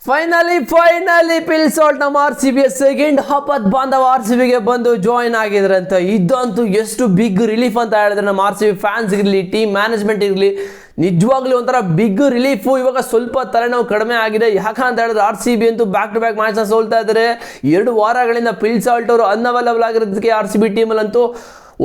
Finally ಪಿಲ್ಸಾಲ್ಟ್ ನಮ್ಮ R C B second ಹಬ್ಬದ ಬಾಂಧವ ಆರ್ ಸಿ ಬಿಗೆ ಬಂದು ಜಾಯಿನ್ ಆಗಿದ್ರಂತ. ಇದಂತೂ ಎಷ್ಟು ಬಿಗ್ ರಿಲೀಫ್ ಅಂತ ಹೇಳಿದ್ರೆ ನಮ್ಮ ಆರ್ ಸಿ ಬಿ ಫ್ಯಾನ್ಸ್ ಇರಲಿ, ಟೀಮ್ ಮ್ಯಾನೇಜ್ಮೆಂಟ್ ಇರಲಿ, ನಿಜವಾಗ್ಲೂ ಒಂಥರ ಬಿಗ್ ರಿಲೀಫು. ಇವಾಗ ಸ್ವಲ್ಪ ತಲೆನೋವು ಕಡಿಮೆ ಆಗಿದೆ. ಯಾಕಂತ ಹೇಳಿದ್ರೆ ಆರ್ ಸಿ ಬಿ ಅಂತೂ ಬ್ಯಾಕ್ ಟು ಬ್ಯಾಕ್ ಮ್ಯಾಚ್ನ ಸೋಲ್ತಾ ಇದ್ದಾರೆ. 2 ವಾರಗಳಿಂದ ಪಿಲ್ಸಾಲ್ಟ್ ಅವರು ಅನ್ಅವೈಲಬಲ್ ಆಗಿರೋದಕ್ಕೆ ಆರ್ ಸಿ ಬಿ ಟೀಮಲ್ಲಂತೂ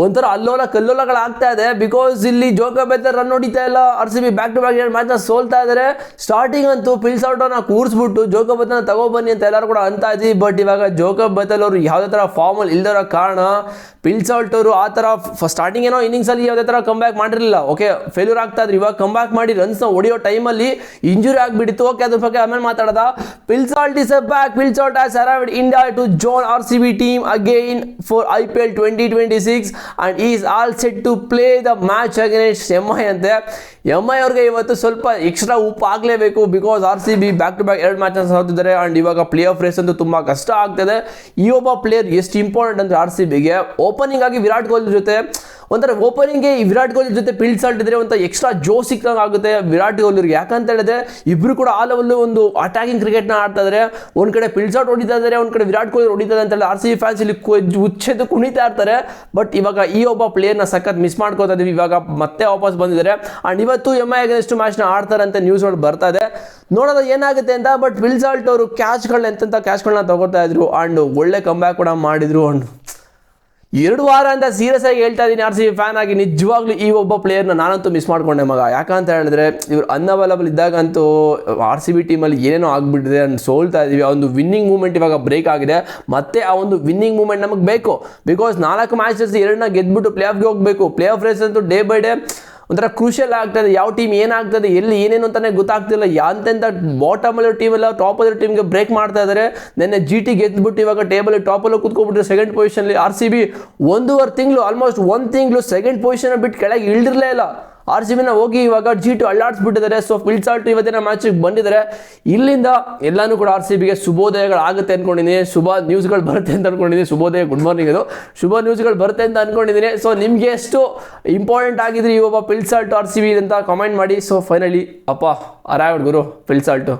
ಒಂಥರ ಅಲ್ಲೋಲ ಕಲ್ಲೋಲಗಳಾಗ್ತಾ ಇದೆ. ಬಿಕಾಸ್ ಇಲ್ಲಿ ಜೋಕೋಬ್ ಬತ್ಲರ್ ರನ್ ಹೊಡಿತಾ ಇಲ್ಲ. R C B back to back 2 ಮ್ಯಾಚ್ನ ಸೋಲ್ತಾ ಇದ್ದಾರೆ. ಸ್ಟಾರ್ಟಿಂಗ್ ಅಂತೂ ಪಿಲ್ಸಾಲ್ಟ್ ಅವ್ರನ್ನ ಕೂರಿಸ್ಬಿಟ್ಟು ಜೋಕೋಬ್ ಬತ್ಲರ್ನ ತಗೊಬನ್ನಿ ಅಂತ ಎಲ್ಲರೂ ಕೂಡ ಅಂತ ಇದ್ವಿ. ಬಟ್ ಇವಾಗ ಜೋಕೋಬ್ ಬತ್ಲರ್ ಅವರು ಯಾವುದೇ ಥರ ಫಾರ್ಮಲ್ಲಿ ಇಲ್ದಿರೋ ಕಾರಣ ಪಿಲ್ಸಾಲ್ಟ್ ಅವರು ಆ ಥರ ಸ್ಟಾರ್ಟಿಂಗ್ ಏನೋ ಇನ್ನಿಂಗ್ಸಲ್ಲಿ ಯಾವುದೇ ಥರ ಕಮ್ ಬ್ಯಾಕ್ ಮಾಡಿರಲಿಲ್ಲ. ಓಕೆ, ಫೇಲ್ಯೂರ್ ಆಗ್ತಾ ಇದ್ರು. ಇವಾಗ ಕಮ್ ಬ್ಯಾಕ್ ಮಾಡಿ ರನ್ಸ್ನ ಹೊಡೆಯೋ ಟೈಮಲ್ಲಿ ಇಂಜುರಿ ಆಗಿಬಿಟ್ಟಿತ್ತು. ಓಕೆ, ಅದ್ರ ಬಗ್ಗೆ ಆಮೇಲೆ ಮಾತಾಡೋದ. Phil Salt is a back. Phil Salt has arrived India to join R C B team again for IPL 2026 and he is all set to play the match against MI ಅಂತೆ. MI ಅವ್ರಿಗೆ ಇವತ್ತು ಸ್ವಲ್ಪ extra ಉಪ್ಪು ಆಗಲೇಬೇಕು. Because R C B back to back 2 ಮ್ಯಾಚ್ನ ಸೋತಿದ್ದಾರೆ. And ಇವಾಗ playoff race ಅಂತೂ ತುಂಬ ಕಷ್ಟ ಆಗ್ತದೆ. ಈ ಒಬ್ಬ ಪ್ಲೇಯರ್ ಎಷ್ಟು ಇಂಪಾರ್ಟೆಂಟ್ ಅಂದರೆ ಆರ್ ಸಿ ಬಿಗೆ ಓಪನಿಂಗ್ ಆಗಿ ವಿರಾಟ್ ಕೊಹ್ಲಿ ಜೊತೆ ಒಂಥರ ಓಪನಿಂಗ್ಗೆ ವಿರಾಟ್ ಕೊಹ್ಲಿ ಜೊತೆ ಪಿಲ್ಸಾಲ್ಟ್ ಇದ್ರೆ ಒಂಥರ ಎಕ್ಸ್ಟ್ರಾ ಜೋಶ್ ಸಿಕ್ಕಂಗೆ ಆಗುತ್ತೆ ವಿರಾಟ್ ಕೊಹ್ಲಿಗೆ. ಯಾಕಂತ ಹೇಳಿದ್ರೆ ಇಬ್ಬರು ಕೂಡ ಆ ಲೆವೆಲ್ ಒಂದು ಅಟ್ಯಾಕಿಂಗ್ ಕ್ರಿಕೆಟ್ನ ಆಡ್ತಾ ಇದ್ದಾರೆ. ಒಂದು ಕಡೆ ಪಿಲ್ಸಾಲ್ಟ್ ಹೊಡಿತಾ ಇದ್ದಾರೆ, ಒಂದು ಕಡೆ ವಿರಾಟ್ ಕೊಹ್ಲಿ ಹೊಡಿತಾರೆ ಅಂತ ಹೇಳಿ ಆರ್ ಸಿ ಬಿ ಫ್ಯಾನ್ಸ್ ಇಲ್ಲಿ ಉಚ್ಚೆದ್ದು ಕುಣಿತಾ ಇರ್ತಾರೆ. ಬಟ್ ಇವಾಗ ಈ ಒಬ್ಬ ಪ್ಲೇಯರ್ನ ಸಖತ್ ಮಿಸ್ ಮಾಡ್ಕೋತಾ ಇದೀವಿ. ಇವಾಗ ಮತ್ತೆ ವಾಪಸ್ ಬಂದಿದ್ದಾರೆ. ಆ್ಯಂಡ್ ಇವತ್ತು MI ಅಗೇನ್ಸ್ಟ್ ಮ್ಯಾಚ್ನ ಆಡ್ತಾರೆ ಅಂತ ನ್ಯೂಸ್ಗಳು ಬರ್ತಾ ಇದೆ. ನೋಡೋದು ಏನಾಗುತ್ತೆ ಅಂತ. ಬಟ್ ಪಿಲ್ಸಾಲ್ಟ್ ಅವರು ಕ್ಯಾಚ್ಗಳನ್ನ ತಗೋತಾ ಇದ್ರು. ಆ್ಯಂಡ್ ಒಳ್ಳೆ ಕಂಬ್ಯಾಕ್ ಕೂಡ ಮಾಡಿದ್ರು. ಆ್ಯಂಡ್ 2 ವಾರ ಅಂತ ಸೀರಿಯಸ್ ಆಗಿ ಹೇಳ್ತಾ ಇದ್ದೀನಿ ಆರ್ ಸಿ ಬಿ ಫ್ಯಾನ್ ಆಗಿ. ನಿಜವಾಗ್ಲೂ ಈ ಒಬ್ಬ ಪ್ಲೇಯರ್ನ ನಾನಂತೂ ಮಿಸ್ ಮಾಡ್ಕೊಂಡೆ ಮಗ. ಯಾಕಂತ ಹೇಳಿದ್ರೆ ಇವ್ರು ಅನ್ಅವೈಲಬಲ್ ಇದ್ದಾಗಂತೂ ಆರ್ ಸಿ ಬಿ ಟೀಮಲ್ಲಿ ಏನೇನೋ ಆಗ್ಬಿಟ್ಟಿದೆ. ಅಂಡ್ ಸೋಲ್ತಾ ಇದೀವಿ. ಆ ಒಂದು ವಿನ್ನಿಂಗ್ ಮೂಮೆಂಟ್ ಇವಾಗ ಬ್ರೇಕ್ ಆಗಿದೆ. ಮತ್ತೆ ಆ ಒಂದು ವಿನ್ನಿಂಗ್ ಮೂಮೆಂಟ್ ನಮಗೆ ಬೇಕು. ಬಿಕಾಸ್ 4 ಮ್ಯಾಚಸ್ 2ನ ಗೆದ್ಬಿಟ್ಟು ಪ್ಲೇ ಆಫ್ಗೆ ಹೋಗಬೇಕು. ಪ್ಲೇ ಆಫ್ ರೇಸ್ ಅಂತೂ ಡೇ ಬೈ ಡೇ ಒಂಥರ ಕ್ರೂಷಿಯಲ್ ಆಗ್ತದೆ. ಯಾವ ಟೀಮ್ ಏನಾಗ್ತದೆ, ಎಲ್ಲಿ ಏನೇನು ಅಂತಾನೆ ಗೊತ್ತಾಗ್ತಿಲ್ಲ. ಎಂತೆಂಥ ಬಾಟಮಲ್ಲಿರೋ ಟೀಮೆಲ್ಲ ಟಾಪಲ್ಲಿರೋ ಟೀಮ್ಗೆ ಬ್ರೇಕ್ ಮಾಡ್ತಾ ಇದ್ದಾರೆ. ನೆನ್ನೆ GT ಗೆದ್ಬಿಟ್ಟು ಇವಾಗ ಟೇಬಲ್ ಟಾಪಲ್ಲಿ ಕೂತ್ಕೊಂಡ್ಬಿಟ್ರೆ ಸೆಕೆಂಡ್ ಪೊಸಿಷನ್ಲಿ. ಆರ್ ಸಿ ಬಿ 1.5 ತಿಂಗಳು ಆಲ್ಮೋಸ್ಟ್ 1 ತಿಂಗಳು ಸೆಕೆಂಡ್ ಪೊಸಿಷನ್ ಬಿಟ್ಟು ಕೆಳಗೆ ಇಳಿದಿರಲೇ ಇಲ್ಲ. ಆರ್ ಸಿ ಬಿನ ಹೋಗಿ ಇವಾಗ G2 ಅಳ್ಳಾಡಿಸ್ಬಿಟ್ಟಿದ್ದಾರೆ. ಸೊ ಪಿಲ್ಸಾಲ್ಟ್ ಇವತ್ತಿನ ಮ್ಯಾಚಿಗೆ ಬಂದಿದ್ದಾರೆ. ಇಲ್ಲಿಂದ ಎಲ್ಲನೂ ಕೂಡ ಆರ್ ಸಿ ಬಿಗೆ ಶುಭೋದಯಗಳಾಗುತ್ತೆ ಅಂದ್ಕೊಂಡಿದ್ದೀನಿ. ಶುಭ ನ್ಯೂಸ್ಗಳು ಬರುತ್ತೆ ಅಂತ ಅಂದ್ಕೊಂಡಿದ್ದೀನಿ. ಶುಭೋದಯ, ಗುಡ್ ಮಾರ್ನಿಂಗ್. ಇದು ಶುಭ ನ್ಯೂಸ್ಗಳು ಬರುತ್ತೆ ಅಂತ ಅಂದ್ಕೊಂಡಿದ್ದೀನಿ. ಸೊ ನಿಮಗೆ ಎಷ್ಟು ಇಂಪಾರ್ಟೆಂಟ್ ಆಗಿದ್ರೆ ಈ ಒಬ್ಬ ಪಿಲ್ಸಾಲ್ಟ್ ಆರ್ ಸಿ ಬಿ ಅಂತ ಕಾಮೆಂಟ್ ಮಾಡಿ. ಸೊ ಫೈನಲಿ ಅರೈವ್ಡ್ ಗುರು ಪಿಲ್ಸಾಲ್ಟು.